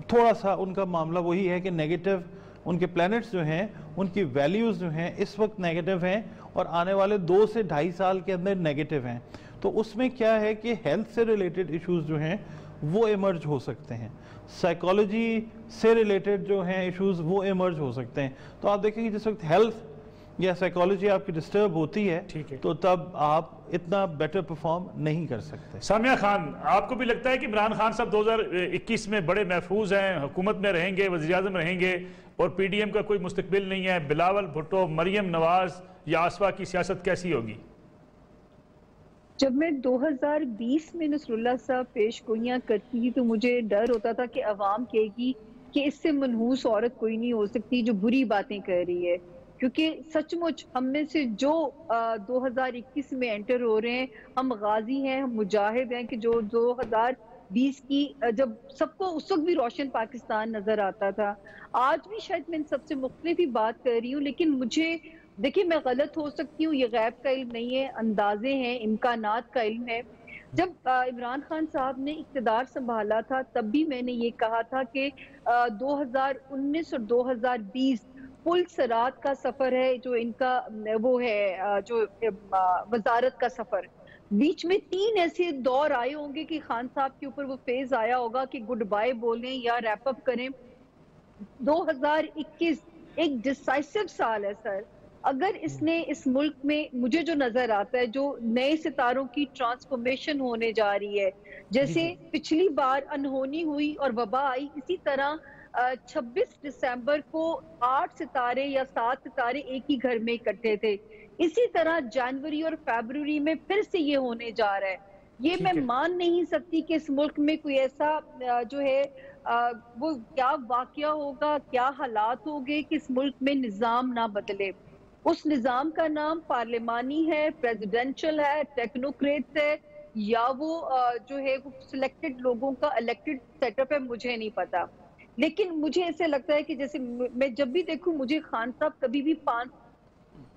[SPEAKER 2] تھوڑا سا ان کا معاملہ وہی ہے کہ نیگیٹو ان کے پلینٹس جو ہیں، ان کی ویلیوز جو ہیں اس وقت نیگیٹو ہیں اور آنے والے 2 سے 2.5 سال کے اندر نیگیٹو ہیں. تو اس میں کیا ہے کہ ہیلتھ سے ریلیٹڈ ایشوز جو ہیں وہ ایمرج ہو سکتے ہیں، سائیکالوجی سے ریلیٹڈ جو ہیں ایشوز وہ ایمرج ہو سکتے ہیں. تو آپ دیکھیں کہ جس وقت ہیلتھ یا سائیکالوجی آپ کی ڈسٹرب ہوتی ہے تو تب آپ اتنا بیٹر پرفارم نہیں کر سکتے.
[SPEAKER 1] سامیہ خان، آپ کو بھی لگتا ہے کہ عمران خان صاحب 2021 میں بڑے محفوظ ہیں، حکومت میں رہیں گے، وزیر اعظم رہیں گے اور پی ڈی ایم کا کوئی مستقبل نہیں ہے؟ بلاول بھٹو، مریم نواز یا آسوا کی سیاست کیسی ہوگی؟
[SPEAKER 4] جب میں 2020 میں نصر اللہ صاحب پیش گوئیاں کرتی تھی تو مجھے ڈر ہوتا تھا کہ عوام کہے گی کہ اس سے منحوس عورت کوئی نہیں ہو سکتی جو بری باتیں کہہ رہی ہے، کیونکہ سچ مچ ہم میں سے جو 2021 میں انٹر ہو رہے ہیں، ہم غازی ہیں، ہم مجاہد ہیں کہ جو 2020 کی جب سب کو اس وقت بھی روشن پاکستان نظر آتا تھا. آج بھی شاید میں ان سب سے مختلف ہی بات کر رہی ہوں، لیکن مجھے دیکھیں میں غلط ہو سکتی ہوں، یہ غیب کا علم نہیں ہے، اندازے ہیں، امکانات کا علم ہے. جب عمران خان صاحب نے اقتدار سنبھالا تھا تب بھی میں نے یہ کہا تھا کہ 2019 اور 2020 پل صراط کا سفر ہے، جو ان کا وہ ہے جو وزارت کا سفر. بیچ میں 3 ایسے دور آئے ہوں گے کہ خان صاحب کے اوپر وہ فیز آیا ہوگا کہ گڈ بائے بولیں یا ریپ اپ کریں. 2021 ایک ڈیسائسو سال ہے سر. اگر اس نے اس ملک میں مجھے جو نظر آتا ہے جو نئے ستاروں کی ٹرانسفارمیشن ہونے جا رہی ہے، جیسے پچھلی بار انہونی ہوئی اور وبا آئی، اسی طرح 26 دسمبر کو 8 ستارے یا 7 ستارے ایک ہی گھر میں اکٹھے تھے، اسی طرح جنوری اور فیبروری میں پھر سے یہ ہونے جا رہا ہے. یہ میں مان نہیں سکتی کہ اس ملک میں کوئی ایسا جو ہے وہ کیا واقعہ ہوگا، کیا حالات ہوگے کہ اس ملک میں نظام نہ بدلے. اس نظام کا نام پارلیمانی ہے، پریزیڈنشل ہے، ٹیکنوکریٹس ہے، یا وہ جو ہے وہ سلیکٹڈ لوگوں کا الیکٹڈ سیٹ اپ ہے، مجھے نہیں پتا. لیکن مجھے ایسے لگتا ہے کہ جیسے میں جب بھی دیکھوں مجھے خان صاحب کبھی بھی 5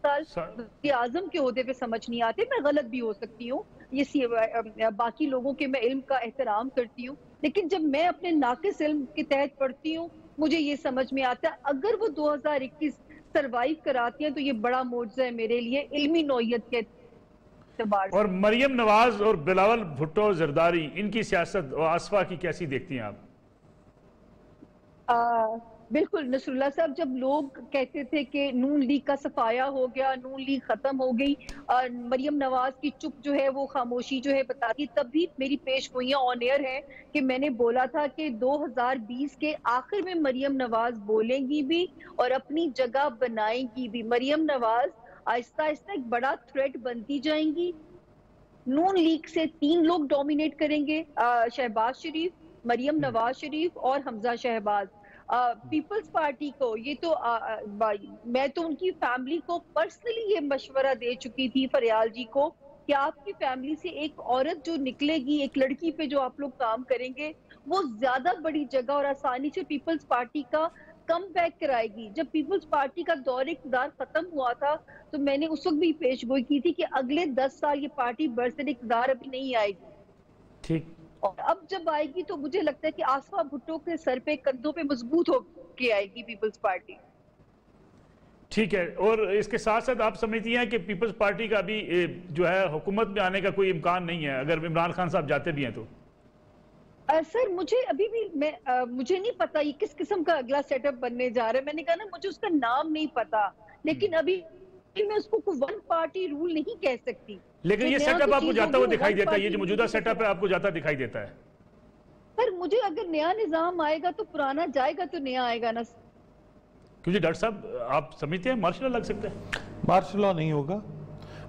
[SPEAKER 4] سال وزیر اعظم کے عہدے پہ سمجھ نہیں آتے. میں غلط بھی ہو سکتی ہوں، یہ باقی لوگوں کے میں علم کا احترام کرتی ہوں، لیکن جب میں اپنے ناقص علم کے تحت پڑھتی ہوں مجھے یہ سمجھ میں آتا ہے اگر وہ 2021 سروائیو کراتی ہیں تو یہ بڑا معجزہ ہے میرے لیے علمی نوعیت کے اعتبار سے.
[SPEAKER 1] اور مریم نواز اور بلاول بھٹو زرداری، ان کی سیاست اور آسوا کی کیسی دیکھتی ہیں آپ؟
[SPEAKER 4] بالکل نصر اللہ صاحب، جب لوگ کہتے تھے کہ نون لیگ کا صفایا ہو گیا، نون لیگ ختم ہو گئی، مریم نواز کی چپ جو ہے وہ خاموشی جو ہے بتاتی، تب بھی میری پیش گوئیاں آن ایئر ہیں کہ میں نے بولا تھا کہ 2020 کے آخر میں مریم نواز بولیں گی بھی اور اپنی جگہ بنائیں گی بھی. مریم نواز آہستہ آہستہ ایک بڑا تھریٹ بنتی جائیں گی. نون لیگ سے 3 لوگ ڈومینیٹ کریں گے، شہباز شریف، مریم نواز شریف اور حمزہ شہباز. پیپلز پارٹی کو یہ تو میں تو ان کی فیملی کو پرسنلی یہ مشورہ دے چکی تھی، فریال جی کو، کہ آپ کی فیملی سے ایک عورت جو نکلے گی، ایک لڑکی پہ جو آپ لوگ کام کریں گے، وہ زیادہ بڑی جگہ اور آسانی سے پیپلز پارٹی کا کم بیک کرائے گی. جب پیپلز پارٹی کا دور اقتدار ختم ہوا تھا تو میں نے اس وقت بھی پیش گوئی کی تھی کہ اگلے 10 سال یہ پارٹی برسر اقتدار ابھی نہیں آئے گی.
[SPEAKER 1] ٹھیک.
[SPEAKER 4] اور اب جب آئے گی تو مجھے لگتا ہے کہ آسوا بھٹو کے سر پہ کندھوں پہ مضبوط ہو کے آئے گی پیپلز پارٹی.
[SPEAKER 1] ٹھیک ہے. اور اس کے ساتھ ساتھ آپ سمجھتی ہیں کہ پیپلز پارٹی کا بھی جو ہے حکومت میں آنے کا کوئی امکان نہیں ہے اگر عمران خان صاحب جاتے بھی ہیں تو؟
[SPEAKER 4] سر مجھے ابھی بھی مجھے نہیں پتا یہ کس قسم کا اگلا سیٹ اپ بننے جا رہا ہے. میں نے کہا نا مجھے اس کا نام نہیں پتا، لیکن ابھی میں اس کو کوئی 1 پارٹی رول نہیں کہہ سکتی.
[SPEAKER 1] لیکن یہ سیٹ اپ آپ کو جاتا ہوا دکھائی دیتا ہے، یہ جو موجودہ سیٹ اپ ہے آپ کو جاتا دکھائی دیتا ہے؟
[SPEAKER 4] سر مجھے اگر نیا نظام آئے گا تو پرانا جائے گا تو نیا آئے گا نا.
[SPEAKER 1] کیونکہ ڈاکٹر صاحب آپ سمجھتے ہیں مارشل لا لگ سکتا ہے؟
[SPEAKER 2] مارشل لا نہیں ہوگا،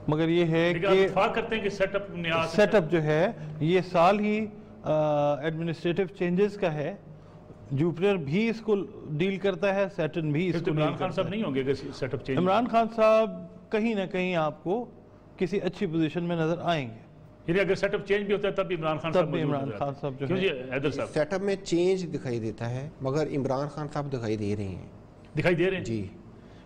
[SPEAKER 2] مگر یہ ہے کہ
[SPEAKER 1] اتفاق کرتے ہیں کہ
[SPEAKER 2] سیٹ اپ جو ہے یہ سال ہی ایڈمنسٹریٹو چینجز کا ہے. جوپیٹر بھی اس کو ڈیل کرتا ہے، سیٹرن بھی اس کو ڈیل کرتا ہے.
[SPEAKER 1] عمران خان صاحب نہیں ہوں گے set up change?
[SPEAKER 2] Imran Khan sahab کہیں نہ کہیں آپ کو کسی اچھی پوزیشن میں نظر آئیں گے.
[SPEAKER 1] یعنی اگر سیٹ اپ چینج بھی ہوتا ہے تب بھی عمران خان صاحب
[SPEAKER 2] تب بھی عمران خان صاحب جو
[SPEAKER 1] کیوں جی حیدر صاحب
[SPEAKER 3] سیٹ اپ میں چینج دکھائی دیتا ہے مگر عمران خان صاحب دکھائی دے رہے ہیں.
[SPEAKER 1] دکھائی دے رہے ہیں
[SPEAKER 3] جی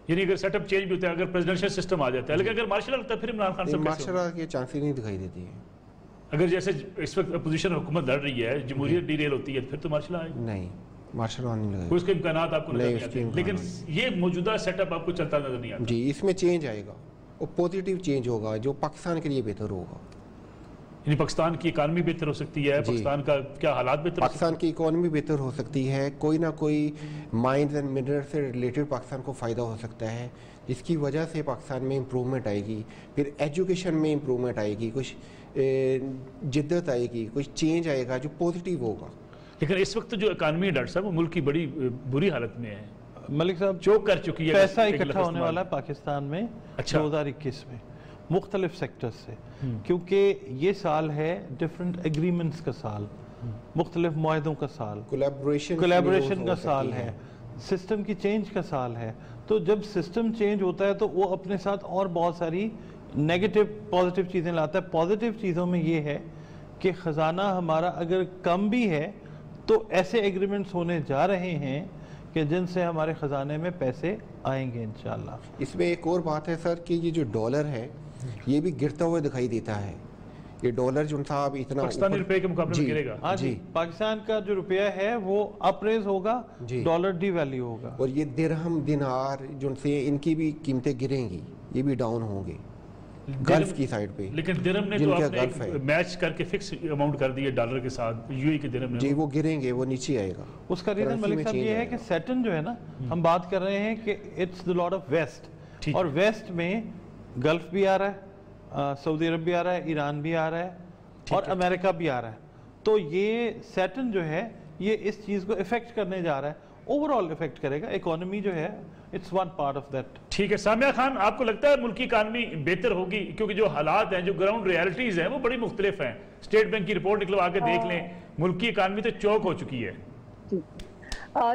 [SPEAKER 1] یعنی اگر سیٹ اپ چینج بھی ہوتا ہے, اگر پریزیڈنشل سسٹم آ جاتا ہے, لیکن اگر مارشل ہوتا ہے پھر عمران خان صاحب
[SPEAKER 3] ماشاء اللہ کے چانسز نہیں دکھائی دیتے ہیں.
[SPEAKER 1] اگر جیسے اس وقت اپوزیشن حکومت لڑ رہی ہے, جمہوریت ڈی ریل ہوتی ہے, پھر تو مارشل آئے
[SPEAKER 3] نہیں ماشاء اللہ نہیں لگے
[SPEAKER 1] کوئی اس کے امکانات آپ کو نظر
[SPEAKER 3] نہیں،
[SPEAKER 1] نہیں
[SPEAKER 3] اس کے
[SPEAKER 1] آتے, لیکن یہ موجودہ سیٹ اپ آپ کو چلتا نظر نہیں آتا.
[SPEAKER 3] جی. اس میں چینج آئے گا, وہ پوزیٹیو چینج ہوگا جو پاکستان کے لیے بہتر ہوگا.
[SPEAKER 1] یعنی پاکستان کی اکانومی بہتر ہو سکتی ہے, پاکستان کا کیا حالات بہتر ہو سکتے
[SPEAKER 3] پاکستان کی اکانومی بہتر ہو سکتی ہے, کوئی نہ کوئی مائنز اینڈ منرل سے ریلیٹڈ پاکستان کو فائدہ ہو سکتا ہے, جس کی وجہ سے پاکستان میں امپرومنٹ آئے گی. پھر ایجوکیشن میں امپرومنٹ آئے گی, کچھ جدت آئے گی, کچھ چینج آئے گا جو پوزیٹیو ہوگا.
[SPEAKER 1] لیکن اس وقت جو اکانومی ہے ڈاکٹر صاحب وہ ملک کی بڑی بری حالت میں ہے,
[SPEAKER 2] ملک صاحب
[SPEAKER 1] چوک کر چکی ہے.
[SPEAKER 2] پیسہ اکٹھا ہونے والا ہے پاکستان میں
[SPEAKER 1] اچھا
[SPEAKER 2] 2021 میں مختلف سیکٹر سے, کیونکہ یہ سال ہے ڈیفرنٹ ایگریمنٹس کا سال, مختلف معاہدوں کا سال, کولیبریشن کا سال ہے, سسٹم کی چینج کا سال ہے. تو جب سسٹم چینج ہوتا ہے تو وہ اپنے ساتھ اور بہت ساری نیگیٹو پازیٹیو چیزیں لاتا ہے. پازیٹیو چیزوں میں یہ ہے کہ خزانہ ہمارا اگر کم بھی ہے تو ایسے ایگریمنٹس ہونے جا رہے ہیں کہ جن سے ہمارے خزانے میں پیسے آئیں گے انشاءاللہ.
[SPEAKER 3] اس میں ایک اور بات ہے سر کہ یہ جو ڈالر ہے یہ بھی گرتا ہوا دکھائی دیتا ہے. یہ ڈالر جو صاحب اتنا
[SPEAKER 1] پاکستانی روپے کے مقابلے میں گرے گا.
[SPEAKER 2] ہاں جی, پاکستان کا جو روپیہ ہے وہ اپریز ہوگا, ڈالر ڈی ویلیو ہوگا.
[SPEAKER 3] اور یہ درہم دینار جو سے ان کی بھی قیمتیں گریں گی, یہ بھی ڈاؤن ہوں گے گلف کی سائڈ پہ.
[SPEAKER 1] لیکن درہم نے تو اپنے میچ کر کے فکس اماؤنٹ کر دی ہے ڈالر کے ساتھ, یو اے کے درہم نے.
[SPEAKER 3] جی وہ گریں گے, وہ نیچے آئے گا.
[SPEAKER 2] اس کا ریزن ملک صاحب یہ ہے کہ سیٹن جو ہے نا, ہم بات کر رہے ہیں کہ it's the lot of west, اور ویسٹ میں گلف بھی آ رہا ہے, سعودی عرب بھی آ رہا ہے, ایران بھی آ رہا ہے, اور امریکہ بھی آ رہا ہے. تو یہ سیٹن جو ہے یہ اس چیز کو افیکٹ کرنے جا رہا ہے, اوورآل افیکٹ کرے گا. اکانومی جو ہے it's one part of that.
[SPEAKER 1] ٹھیک ہے سامیہ خان, آپ کو لگتا ہے ملکی اکانومی بہتر ہوگی؟ کیونکہ جو حالات ہیں, جو گراؤنڈ ریالٹیز ہیں وہ بڑی مختلف ہیں. اسٹیٹ بینک کی رپورٹ نکلوا کے دیکھ لیں, ملکی اکانومی تو چوک ہو چکی ہے.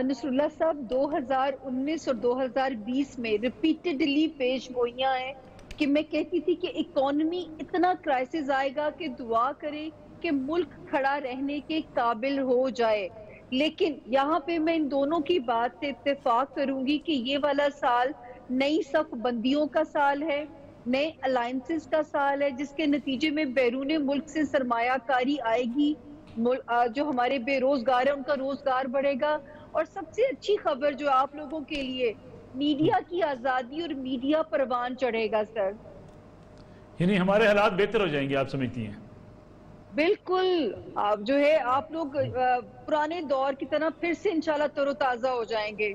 [SPEAKER 4] نصر اللہ صاحب 2019 اور 2020 میں ریپیٹڈلی پیش گوئیاں ہیں کہ میں کہتی تھی کہ اکانومی اتنا کرائسس آئے گا کہ دعا کرے کہ ملک کھڑا رہنے کے قابل ہو جائے. لیکن یہاں پہ میں ان دونوں کی بات سے اتفاق کروں گی کہ یہ والا سال نئی صف بندیوں کا سال ہے, نئے الائنسز کا سال ہے, جس کے نتیجے میں بیرون ملک سے سرمایہ کاری آئے گی, جو ہمارے بے روزگار ہیں ان کا روزگار بڑھے گا. اور سب سے اچھی خبر جو آپ لوگوں کے لیے, میڈیا کی آزادی اور میڈیا پروان چڑھے گا سر.
[SPEAKER 1] یعنی ہمارے حالات بہتر ہو جائیں گے آپ سمجھتی ہیں؟
[SPEAKER 4] بالکل, آپ جو ہے آپ لوگ پرانے دور کی طرح پھر سے انشاءاللہ تر و تازہ ہو جائیں گے.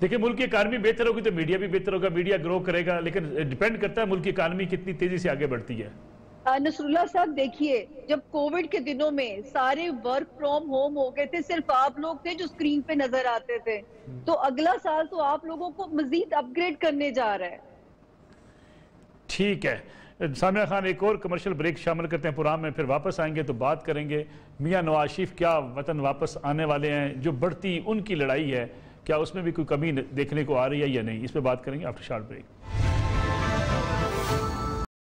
[SPEAKER 1] دیکھیں ملک کی اکانومی بہتر ہوگی تو میڈیا بھی بہتر ہوگا, میڈیا گرو کرے گا, لیکن ڈیپینڈ کرتا ہے ملک کی اکانومی کتنی تیزی سے آگے بڑھتی ہے.
[SPEAKER 4] نصر اللہ صاحب دیکھیے, جب کووڈ کے دنوں میں سارے ورک فرام ہوم ہو گئے تھے, صرف آپ لوگ تھے جو اسکرین پہ نظر آتے تھے, تو اگلا سال تو آپ لوگوں کو مزید اپ گریڈ کرنے جا رہا ہے.
[SPEAKER 1] ٹھیک ہے سامیہ خان, ایک اور کمرشل بریک شامل کرتے ہیں پروگرام میں, پھر واپس آئیں گے تو بات کریں گے میاں نواز شریف کیا وطن واپس آنے والے ہیں, جو بڑھتی ان کی لڑائی ہے کیا اس میں بھی کوئی کمی دیکھنے کو آ رہی ہے یا نہیں, اس پہ بات کریں گے آفٹر شارٹ بریک.